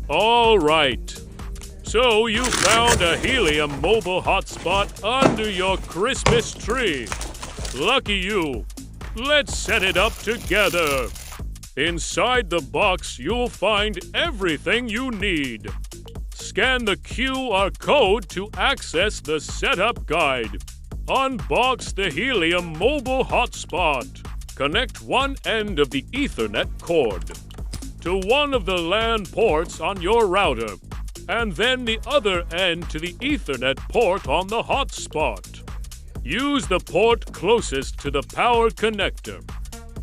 All right. So you found a Helium Mobile Hotspot under your Christmas tree. Lucky you. Let's set it up together. Inside the box, you'll find everything you need. Scan the QR code to access the setup guide. Unbox the Helium Mobile Hotspot. Connect one end of the Ethernet cord to one of the LAN ports on your router, and then the other end to the Ethernet port on the hotspot. Use the port closest to the power connector.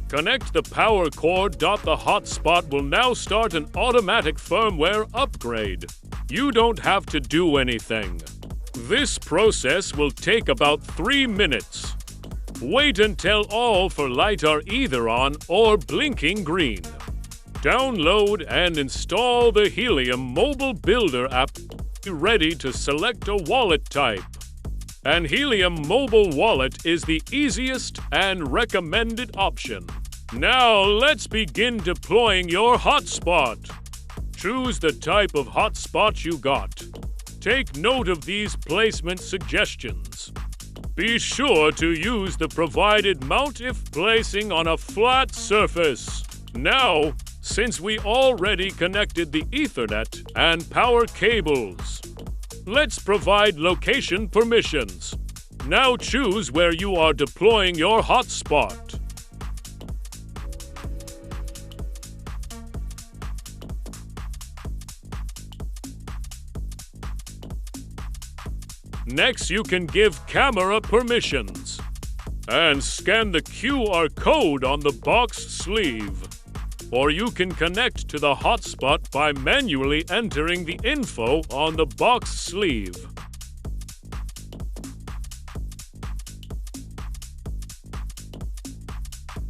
Connect the power cord. The hotspot will now start an automatic firmware upgrade. You don't have to do anything. This process will take about 3 minutes. Wait until all for light are either on or blinking green. Download and install the Helium Mobile Builder app. Be ready to select a wallet type. An Helium Mobile Wallet is the easiest and recommended option. Now let's begin deploying your hotspot. Choose the type of hotspot you got. Take note of these placement suggestions. Be sure to use the provided mount if placing on a flat surface. Now, since we already connected the Ethernet and power cables, let's provide location permissions. Now choose where you are deploying your hotspot. Next, you can give camera permissions and scan the QR code on the box sleeve. Or you can connect to the hotspot by manually entering the info on the box sleeve.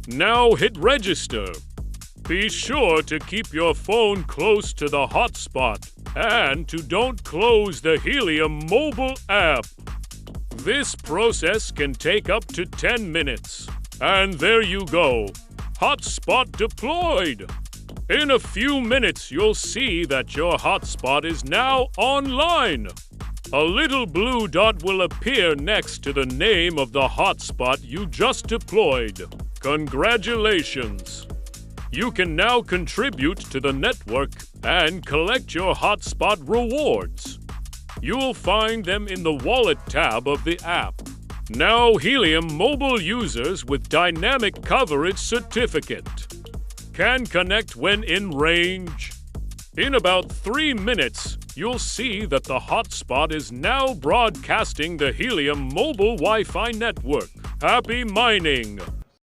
Now hit register. Be sure to keep your phone close to the hotspot and don't close the Helium mobile app. This process can take up to 10 minutes. And there you go. Hotspot deployed. In a few minutes, you'll see that your hotspot is now online. A little blue dot will appear next to the name of the hotspot you just deployed. Congratulations! You can now contribute to the network and collect your hotspot rewards. You'll find them in the Wallet tab of the app. Now Helium mobile users with Dynamic Coverage Certificate can connect when in range. In about 3 minutes, you'll see that the hotspot is now broadcasting the Helium mobile Wi-Fi network. Happy mining!